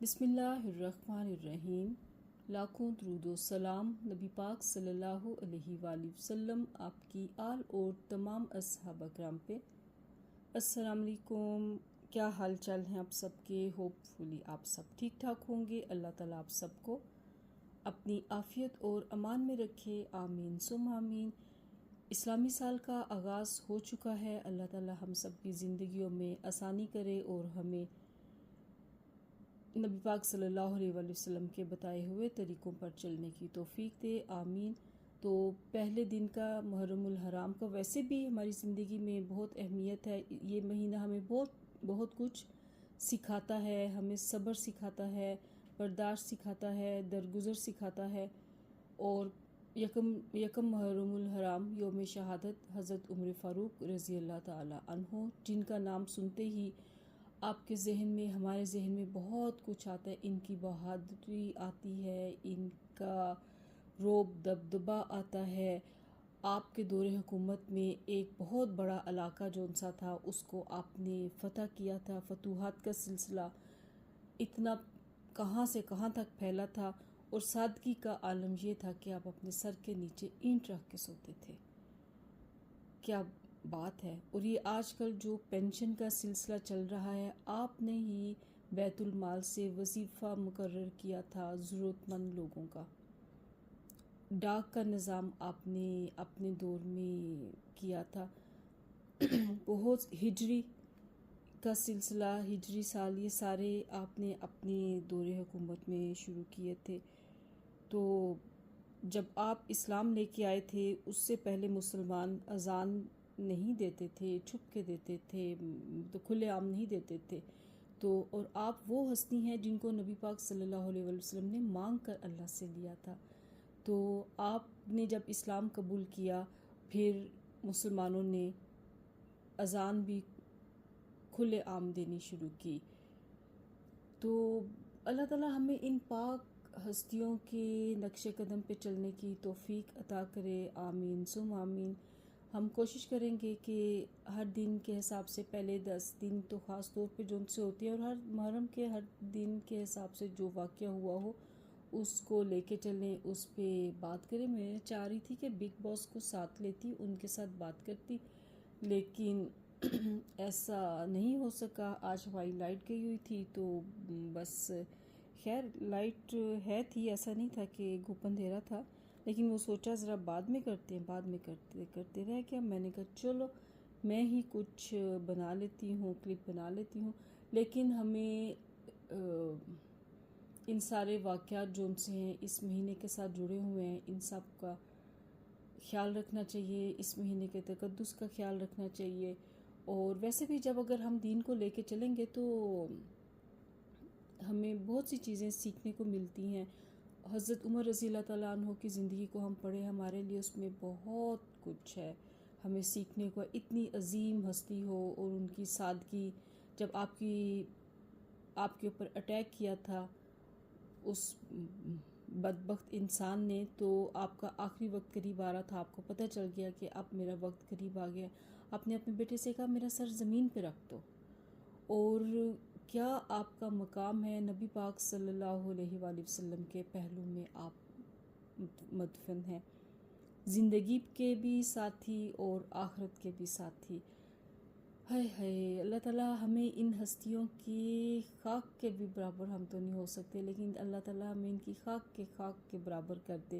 بسم اللہ الرحمن الرحیم۔ لاکھوں درود و سلام نبی پاک صلی اللہ علیہ وآلہ وسلم، آپ کی آل اور تمام اصحابہ کرام پہ۔ السلام علیکم، کیا حال چال ہیں آپ سب کے؟ ہوپ فلی آپ سب ٹھیک ٹھاک ہوں گے۔ اللہ تعالیٰ آپ سب کو اپنی عافیت اور امان میں رکھے، آمین ثم آمین۔ اسلامی سال کا آغاز ہو چکا ہے۔ اللہ تعالیٰ ہم سب کی زندگیوں میں آسانی کرے اور ہمیں نبی پاک صلی اللہ علیہ وآلہ وسلم کے بتائے ہوئے طریقوں پر چلنے کی توفیق دے، آمین۔ تو پہلے دن کا محرم الحرام کا ویسے بھی ہماری زندگی میں بہت اہمیت ہے۔ یہ مہینہ ہمیں بہت کچھ سکھاتا ہے، ہمیں صبر سکھاتا ہے، برداشت سکھاتا ہے، درگزر سکھاتا ہے۔ اور یکم محرم الحرام یوم شہادت حضرت عمر فاروق رضی اللہ تعالی عنہ، جن کا نام سنتے ہی آپ کے ذہن میں، ہمارے ذہن میں بہت کچھ آتا ہے۔ ان کی بہادری آتی ہے، ان کا روب دبدبا آتا ہے۔ آپ کے دور حکومت میں ایک بہت بڑا علاقہ جو سا تھا، اس کو آپ نے فتح کیا تھا۔ فتوحات کا سلسلہ اتنا کہاں سے کہاں تک پھیلا تھا، اور سادگی کا عالم یہ تھا کہ آپ اپنے سر کے نیچے اینٹ رکھ کے سوتے تھے۔ کیا بات ہے۔ اور یہ آج کل جو پینشن کا سلسلہ چل رہا ہے، آپ نے ہی بیت المال سے وظیفہ مقرر کیا تھا ضرورت مند لوگوں کا۔ ڈاک کا نظام آپ نے اپنے دور میں کیا تھا۔ بہت ہجری کا سلسلہ، ہجری سال، یہ سارے آپ نے اپنے دور حکومت میں شروع کیے تھے۔ تو جب آپ اسلام لے کے آئے تھے، اس سے پہلے مسلمان اذان نہیں دیتے تھے، چھپ کے دیتے تھے، تو کھلے عام نہیں دیتے تھے۔ تو اور آپ وہ ہستی ہیں جن کو نبی پاک صلی اللہ علیہ وسلم نے مانگ کر اللہ سے لیا تھا۔ تو آپ نے جب اسلام قبول کیا، پھر مسلمانوں نے اذان بھی کھلے عام دینی شروع کی۔ تو اللہ تعالیٰ ہمیں ان پاک ہستیوں کے نقش قدم پہ چلنے کی توفیق عطا کرے، آمین ثم آمین۔ ہم کوشش کریں گے کہ ہر دن کے حساب سے پہلے 10 دن تو خاص طور پہ جو ان سے ہوتی ہے، اور ہر محرم کے ہر دن کے حساب سے جو واقعہ ہوا ہو اس کو لے کے چلیں، اس پہ بات کریں۔ میں چاہ رہی تھی کہ بگ باس کو ساتھ لیتی، ان کے ساتھ بات کرتی، لیکن ایسا نہیں ہو سکا۔ آج ہماری لائٹ گئی ہوئی تھی، تو بس خیر لائٹ ہے تھی، ایسا نہیں تھا کہ گھپ اندھیرا تھا، لیکن وہ سوچا ذرا بعد میں کرتے ہیں، بعد میں کرتے رہ گیا۔ میں نے کہا چلو میں ہی کچھ بنا لیتی ہوں، کلپ بنا لیتی ہوں۔ لیکن ہمیں ان سارے واقعات جو ان سے ہیں، اس مہینے کے ساتھ جڑے ہوئے ہیں، ان سب کا خیال رکھنا چاہیے، اس مہینے کے تقدس کا خیال رکھنا چاہیے۔ اور ویسے بھی جب اگر ہم دین کو لے کے چلیں گے تو ہمیں بہت سی چیزیں سیکھنے کو ملتی ہیں۔ حضرت عمر رضی اللہ تعالیٰ عنہ کی زندگی کو ہم پڑھیں، ہمارے لیے اس میں بہت کچھ ہے ہمیں سیکھنے کو۔ اتنی عظیم ہستی ہو، اور ان کی سادگی، جب آپ کے اوپر اٹیک کیا تھا اس بدبخت انسان نے، تو آپ کا آخری وقت قریب آ رہا تھا، آپ کو پتہ چل گیا کہ اب میرا وقت قریب آ گیا۔ آپ نے اپنے بیٹے سے کہا میرا سر زمین پہ رکھ دو۔ اور کیا آپ کا مقام ہے، نبی پاک صلی اللہ علیہ وآلہ وسلم کے پہلو میں آپ مدفن ہیں، زندگی کے بھی ساتھی اور آخرت کے بھی ساتھی۔ ہائے ہائے، اللہ تعالیٰ ہمیں ان ہستیوں کی خاک کے بھی برابر، ہم تو نہیں ہو سکتے، لیکن اللہ تعالیٰ ہمیں ان کی خاک کے برابر کر دے۔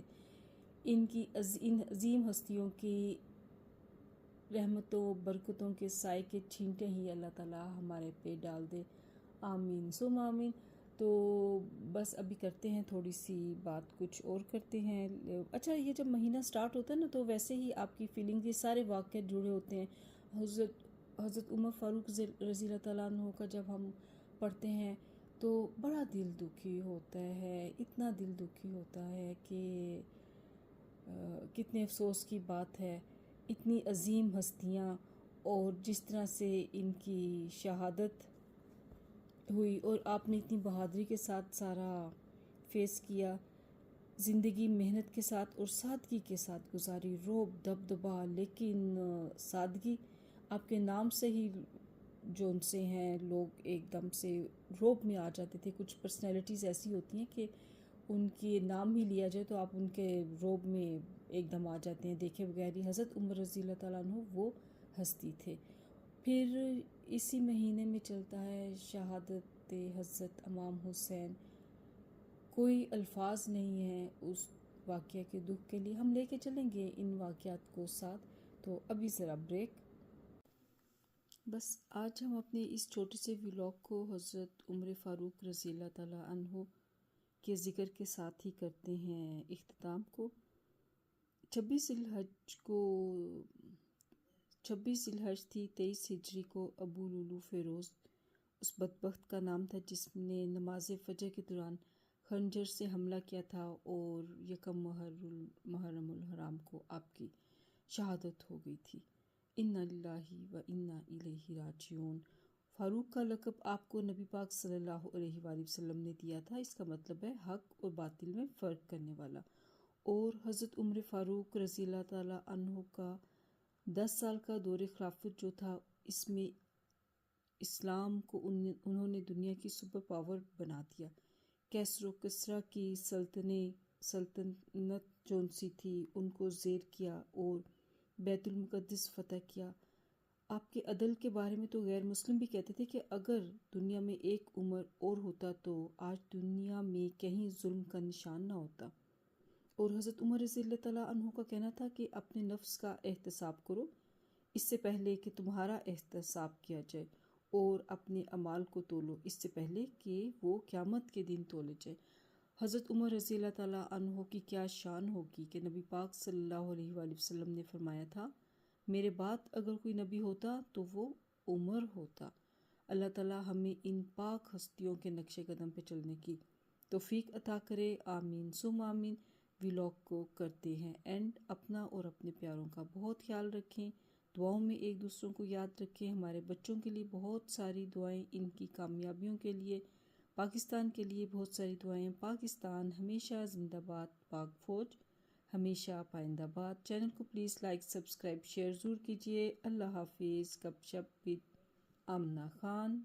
ان عظیم ہستیوں کی رحمتوں برکتوں کے سائے کے چھینٹے ہی اللہ تعالیٰ ہمارے پہ ڈال دے، آمین ثم آمین۔ تو بس ابھی کرتے ہیں تھوڑی سی بات، کچھ اور کرتے ہیں۔ اچھا، یہ جب مہینہ سٹارٹ ہوتا ہے نا، تو ویسے ہی آپ کی فیلنگ، یہ سارے واقعات جڑے ہوتے ہیں۔ حضرت عمر فاروق رضی اللہ تعالیٰ عنہ کا جب ہم پڑھتے ہیں تو بڑا دل دکھی ہوتا ہے، اتنا دل دکھی ہوتا ہے کہ کتنے افسوس کی بات ہے۔ اتنی عظیم ہستیاں، اور جس طرح سے ان کی شہادت ہوئی، اور آپ نے اتنی بہادری کے ساتھ سارا فیس کیا، زندگی محنت کے ساتھ اور سادگی کے ساتھ گزاری، روب دبدبا لیکن سادگی۔ آپ کے نام سے ہی جو ان سے ہیں لوگ ایک دم سے روب میں آ جاتے تھے. کچھ پرسنالٹیز ایسی ہوتی ہیں کہ ان کی نام ہی لیا جائے تو آپ ان کے روب میں ایک دم آ جاتے ہیں دیکھے بغیر ہی. حضرت عمر رضی اللہ تعالیٰ عنہ وہ ہستی تھے. پھر اسی مہینے میں چلتا ہے شہادت حضرت امام حسین. کوئی الفاظ نہیں ہیں اس واقعہ کے دکھ کے لیے. ہم لے کے چلیں گے ان واقعات کو ساتھ. تو ابھی ذرا بریک. بس آج ہم اپنے اس چھوٹے سے ولاگ کو حضرت عمر فاروق رضی اللہ تعالیٰ عنہ کے ذکر کے ساتھ ہی کرتے ہیں اختتام کو. 26 ذی الحج تھی. 23 ہجری کو ابو لولو فیروز اس بدبخت کا نام تھا جس نے نماز فجر کے دوران خنجر سے حملہ کیا تھا اور یکم محرم الحرام کو آپ کی شہادت ہو گئی تھی. انا للہ و انا الیہ راجعون. فاروق کا لقب آپ کو نبی پاک صلی اللہ علیہ وآلہ وسلم نے دیا تھا. اس کا مطلب ہے حق اور باطل میں فرق کرنے والا. اور حضرت عمر فاروق رضی اللہ تعالیٰ عنہ کا 10 سال کا دور خلافت جو تھا اس میں اسلام کو انہوں نے دنیا کی سپر پاور بنا دیا. کیسر و کسریٰ کی سلطنت جون سی تھی ان کو زیر کیا اور بیت المقدس فتح کیا. آپ کے عدل کے بارے میں تو غیر مسلم بھی کہتے تھے کہ اگر دنیا میں ایک عمر اور ہوتا تو آج دنیا میں کہیں ظلم کا نشان نہ ہوتا. اور حضرت عمر رضی اللہ تعالیٰ عنہ کا کہنا تھا کہ اپنے نفس کا احتساب کرو اس سے پہلے کہ تمہارا احتساب کیا جائے، اور اپنے اعمال کو تولو اس سے پہلے کہ وہ قیامت کے دن تولے جائے. حضرت عمر رضی اللہ تعالیٰ عنہ کی کیا شان ہوگی کہ نبی پاک صلی اللہ علیہ وآلہ وسلم نے فرمایا تھا میرے بعد اگر کوئی نبی ہوتا تو وہ عمر ہوتا. اللہ تعالیٰ ہمیں ان پاک ہستیوں کے نقش قدم پہ چلنے کی توفیق عطا کرے. آمین ثم آمین. ولاگ کو کرتے ہیں اینڈ. اپنا اور اپنے پیاروں کا بہت خیال رکھیں. دعاؤں میں ایک دوسروں کو یاد رکھیں. ہمارے بچوں کے لیے بہت ساری دعائیں، ان کی کامیابیوں کے لیے. پاکستان کے لیے بہت ساری دعائیں. پاکستان ہمیشہ زندہ باد. پاک فوج ہمیشہ پائندہ باد. چینل کو پلیز لائک، سبسکرائب، شیئر ضرور کیجیے. اللہ حافظ. گپ شپ ود آمنہ خان.